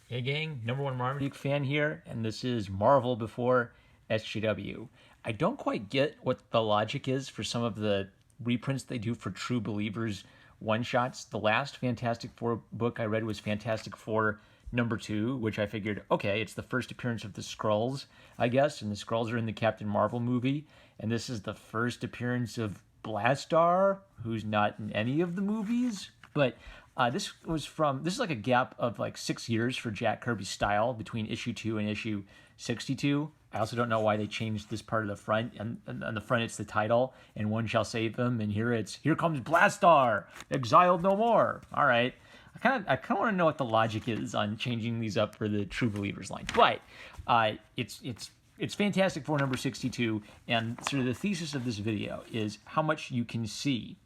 Hey gang, number one Marmaduke fan here, and this is Marvel before SGW. I don't quite get what the logic is for some of the reprints they do for True Believers one-shots. The last Fantastic Four book I read was Fantastic Four #2, which I figured, okay, it's the first appearance of the Skrulls, I guess, and the Skrulls are in the Captain Marvel movie, and this is the first appearance of Blastar, who's not in any of the movies, but this is like a gap of like 6 years for Jack Kirby's style between issue 2 and issue 62. I also don't know why they changed this part of the front. And on the front, it's the title, and one shall save them. And here comes Blastar, exiled no more. All right. I kind of want to know what the logic is on changing these up for the True Believers line. But it's Fantastic Four #62, and sort of the thesis of this video is how much you can see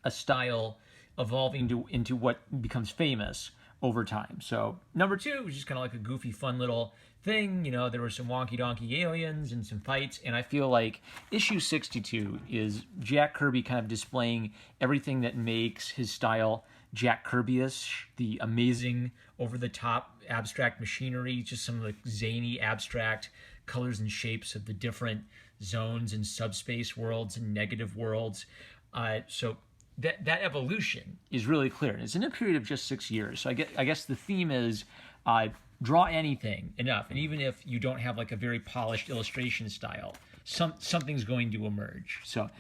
a style evolving into what becomes famous over time. So #2 was just kind of like a goofy, fun little thing. You know, there were some wonky donkey aliens and some fights, and I feel like issue 62 is Jack Kirby kind of displaying everything that makes his style Jack Kirby-ish, the amazing, over-the-top abstract machinery, just some of the zany abstract colors and shapes of the different zones and subspace worlds and negative worlds. So that evolution is really clear, and it's in a period of just 6 years. So I guess the theme is draw anything enough, and even if you don't have like a very polished illustration style, something's going to emerge. So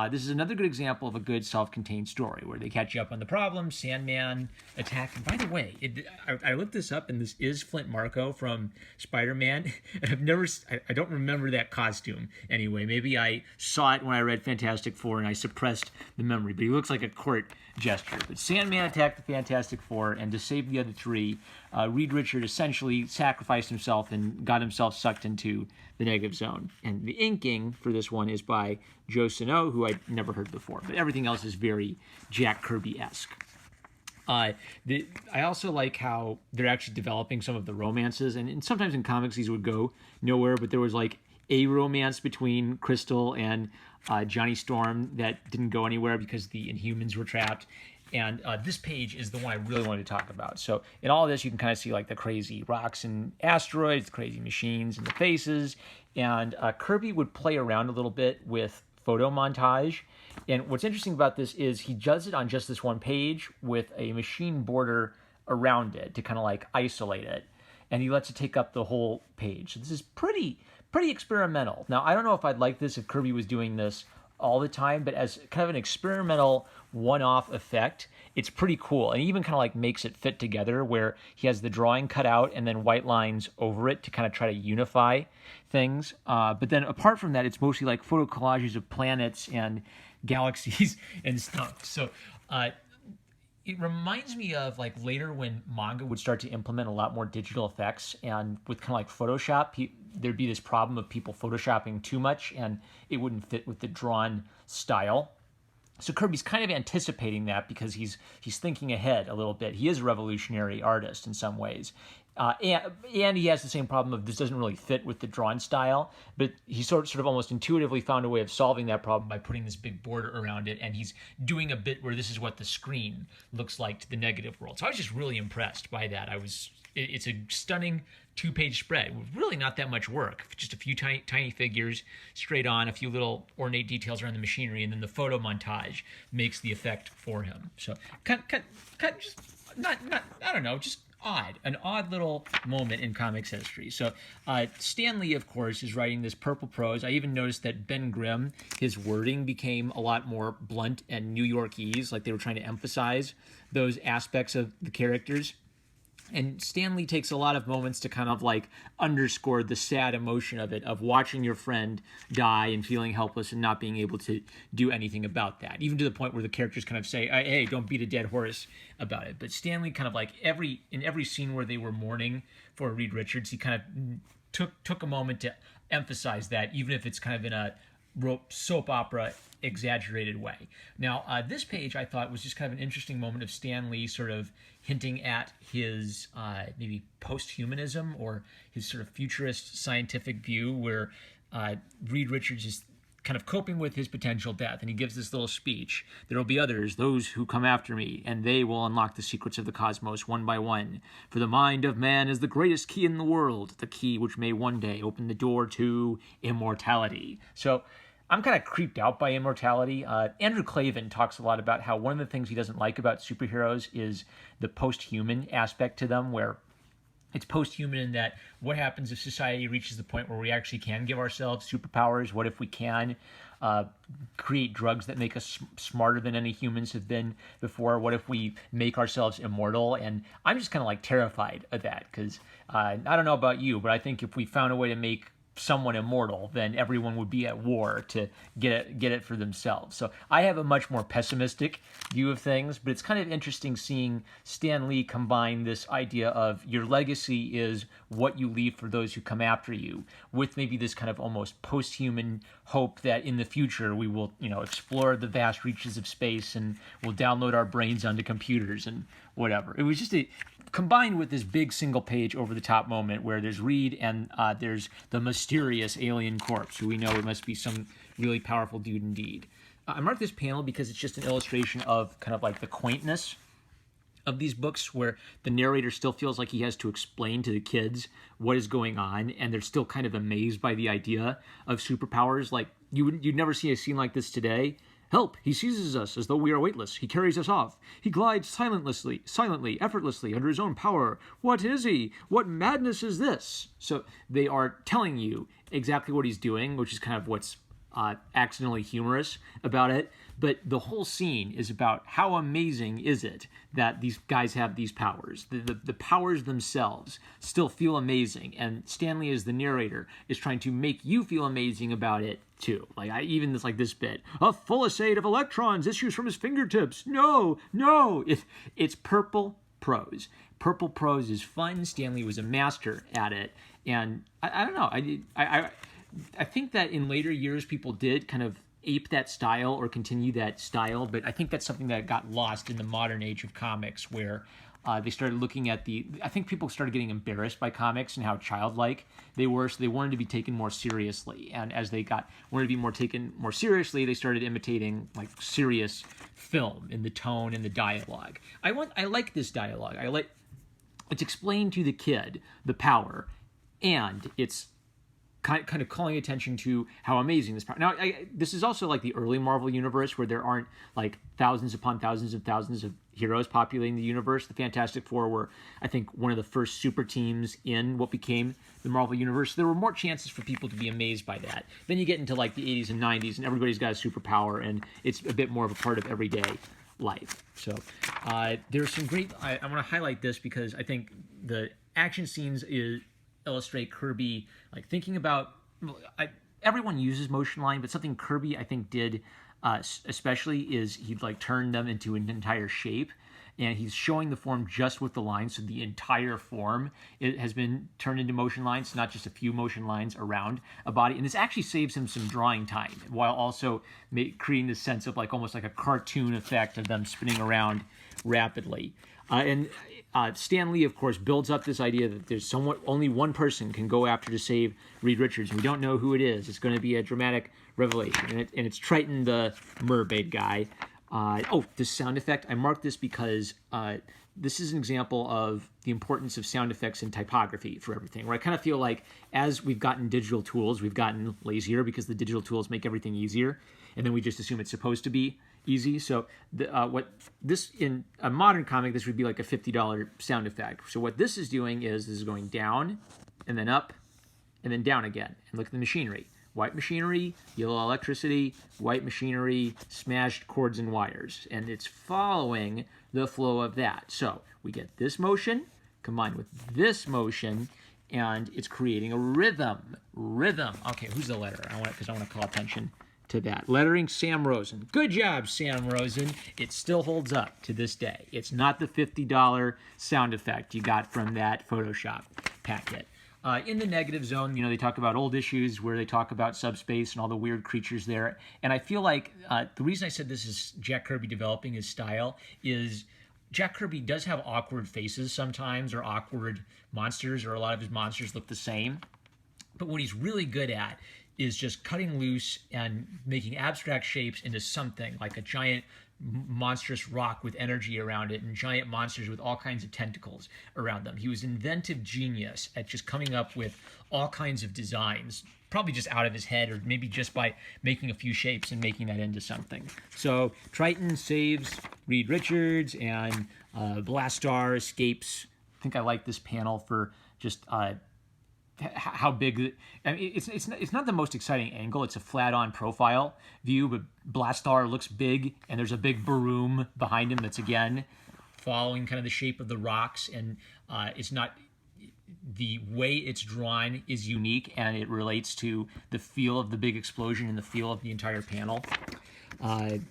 this is another good example of a good self-contained story where they catch you up on the problem. Sandman attack. And by the way, I looked this up, and this is Flint Marko from Spider-Man. And I don't remember that costume anyway. Maybe I saw it when I read Fantastic Four and I suppressed the memory. But he looks like a court gesture. But Sandman attacked the Fantastic Four, and to save the other three, Reed Richards essentially sacrificed himself and got himself sucked into the negative zone. And the inking for this one is by Joe Sano, who I'd never heard before. But everything else is very Jack Kirby-esque. I also like how they're actually developing some of the romances. And sometimes in comics these would go nowhere, but there was like a romance between Crystal and Johnny Storm that didn't go anywhere because the Inhumans were trapped. And this page is the one I really wanted to talk about. So in all of this, you can kind of see like the crazy rocks and asteroids, the crazy machines and the faces. And Kirby would play around a little bit with photo montage. And what's interesting about this is he does it on just this one page with a machine border around it to kind of like isolate it. And he lets it take up the whole page. So this is pretty experimental. Now, I don't know if I'd like this if Kirby was doing this all the time, but as kind of an experimental one-off effect, it's pretty cool. And he even kind of like makes it fit together where he has the drawing cut out and then white lines over it to kind of try to unify things. But then apart from that, it's mostly like photo collages of planets and galaxies and stuff. So it reminds me of like later when manga would start to implement a lot more digital effects, and with kind of like Photoshop, there'd be this problem of people photoshopping too much and it wouldn't fit with the drawn style. So Kirby's kind of anticipating that because he's thinking ahead a little bit. He is a revolutionary artist in some ways. And he has the same problem of this doesn't really fit with the drawn style, but he sort of almost intuitively found a way of solving that problem by putting this big border around it, and he's doing a bit where this is what the screen looks like to the negative world. So I was just really impressed by that. It's a stunning 2-page spread with really not that much work, just a few tiny figures straight on, a few little ornate details around the machinery, and then the photo montage makes the effect for him. So kind of just not I don't know, just an odd little moment in comics history. So Stan Lee, of course, is writing this purple prose. I even noticed that Ben Grimm, his wording became a lot more blunt and New Yorkese, like they were trying to emphasize those aspects of the characters. And Stan Lee takes a lot of moments to kind of like underscore the sad emotion of it, of watching your friend die and feeling helpless and not being able to do anything about that. Even to the point where the characters kind of say, hey, don't beat a dead horse about it. But Stan Lee kind of like in every scene where they were mourning for Reed Richards, he kind of took a moment to emphasize that, even if it's kind of in a soap opera exaggerated way. Now, this page I thought was just kind of an interesting moment of Stan Lee sort of hinting at his maybe post-humanism or his sort of futurist scientific view, where Reed Richards is kind of coping with his potential death, and he gives this little speech. There will be others, those who come after me, and they will unlock the secrets of the cosmos one by one. For the mind of man is the greatest key in the world, the key which may one day open the door to immortality. So I'm kind of creeped out by immortality. Andrew Clavin talks a lot about how one of the things he doesn't like about superheroes is the post-human aspect to them, where it's post-human in that what happens if society reaches the point where we actually can give ourselves superpowers? What if we can create drugs that make us smarter than any humans have been before? What if we make ourselves immortal? And I'm just kind of like terrified of that because I don't know about you, but I think if we found a way to make someone immortal, then everyone would be at war to get it for themselves. So I have a much more pessimistic view of things, but it's kind of interesting seeing Stan Lee combine this idea of your legacy is what you leave for those who come after you, with maybe this kind of almost post-human hope that in the future we will, explore the vast reaches of space and we'll download our brains onto computers and whatever. It was just combined with this big single page over the top moment where there's Reed and there's the mysterious alien corpse, who we know it must be some really powerful dude indeed. I marked this panel because it's just an illustration of kind of like the quaintness of these books, where the narrator still feels like he has to explain to the kids what is going on, and they're still kind of amazed by the idea of superpowers. Like you'd never see a scene like this today. Help! He seizes us as though we are weightless. He carries us off. He glides silently, effortlessly, under his own power. What is he? What madness is this? So they are telling you exactly what he's doing, which is kind of what's accidentally humorous about it. But the whole scene is about how amazing is it that these guys have these powers. The powers themselves still feel amazing, and Stanley, as the narrator, is trying to make you feel amazing about it too. Even this bit, a fullisade of electrons issues from his fingertips. No, it's purple prose. Purple prose is fun. Stanley was a master at it, and I don't know. I think that in later years people did kind of ape that style or continue that style, but I think that's something that got lost in the modern age of comics, where they started looking at I think people started getting embarrassed by comics and how childlike they were, so they wanted to be taken more seriously. And as they wanted to be taken more seriously, they started imitating like serious film in the tone and the dialogue. I like this dialogue. It's explained to the kid the power, and it's kind of calling attention to how amazing this power. Now, this is also like the early Marvel universe, where there aren't like thousands upon thousands and thousands of heroes populating the universe. The Fantastic Four were, I think, one of the first super teams in what became the Marvel universe. There were more chances for people to be amazed by that. Then you get into like the 80s and 90s, and everybody's got a superpower, and it's a bit more of a part of everyday life. So there's some great. I want to highlight this because I think the action scenes illustrate Kirby like thinking about. Everyone uses motion line, but something Kirby I think did especially is he'd like turn them into an entire shape, and he's showing the form just with the lines, so the entire form it has been turned into motion lines, not just a few motion lines around a body. And this actually saves him some drawing time, while also creating this sense of like almost like a cartoon effect of them spinning around rapidly. Stan Lee, of course, builds up this idea that there's only one person can go after to save Reed Richards. We don't know who it is. It's going to be a dramatic revelation, and it's Triton, the mermaid guy. This sound effect. I marked this because this is an example of the importance of sound effects and typography for everything, where I kind of feel like as we've gotten digital tools, we've gotten lazier because the digital tools make everything easier, and then we just assume it's supposed to be easy. So what this in a modern comic, this would be like a $50 sound effect. So what this is doing is this is going down and then up and then down again. And look at the machinery. White machinery, yellow electricity, white machinery, smashed cords and wires. And it's following the flow of that. So we get this motion combined with this motion, and it's creating a rhythm. Okay, who's the letterer? I want to call attention to that. Lettering, Sam Rosen. Good job, Sam Rosen. It still holds up to this day. It's not the $50 sound effect you got from that Photoshop packet. In the negative zone, they talk about old issues where they talk about subspace and all the weird creatures there. And I feel like the reason I said this is Jack Kirby developing his style is Jack Kirby does have awkward faces sometimes, or awkward monsters, or a lot of his monsters look the same. But what he's really good at is just cutting loose and making abstract shapes into something like a giant monstrous rock with energy around it and giant monsters with all kinds of tentacles around them. He was inventive genius at just coming up with all kinds of designs, probably just out of his head, or maybe just by making a few shapes and making that into something. So Triton saves Reed Richards, and Blastar escapes. I think I like this panel for just how big. I mean, it's not the most exciting angle. It's a flat-on profile view, but Blastar looks big, and there's a big baroom behind him that's again following kind of the shape of the rocks, and it's not. The way it's drawn is unique, and it relates to the feel of the big explosion and the feel of the entire panel.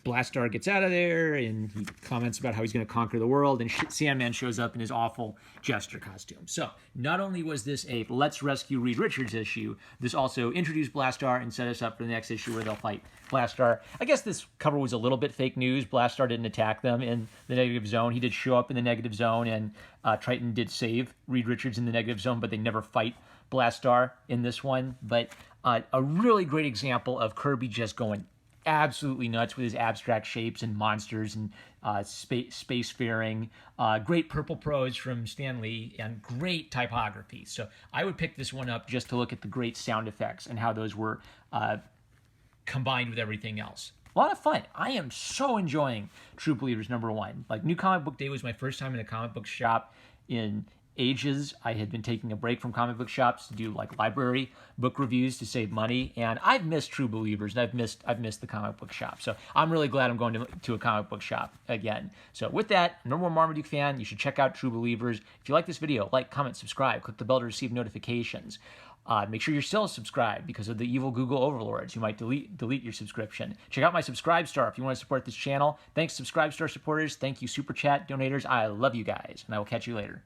Blastar gets out of there, and he comments about how he's going to conquer the world, and Sandman shows up in his awful jester costume. So, not only was this a Let's Rescue Reed Richards issue, this also introduced Blastar and set us up for the next issue where they'll fight Blastar. I guess this cover was a little bit fake news. Blastar didn't attack them in the negative zone. He did show up in the negative zone, and Triton did save Reed Richards in the negative zone, but they never fight Blastar in this one. But a really great example of Kirby just going absolutely nuts with his abstract shapes and monsters and spacefaring. Great purple prose from Stan Lee and great typography. So I would pick this one up just to look at the great sound effects and how those were combined with everything else. A lot of fun. I am so enjoying True Believers #1. Like, New Comic Book Day was my first time in a comic book shop in ages. I had been taking a break from comic book shops to do like library book reviews to save money, and I've missed True Believers, and I've missed the comic book shop. So I'm really glad I'm going to a comic book shop again. So with that, #1 Marmaduke fan, you should check out True Believers. If you like this video, like, comment, subscribe, click the bell to receive notifications. Make sure you're still subscribed because of the evil Google overlords who might delete your subscription. Check out my Subscribe Star if you want to support this channel. Thanks, Subscribe Star supporters. Thank you, Super Chat donators. I love you guys, and I will catch you later.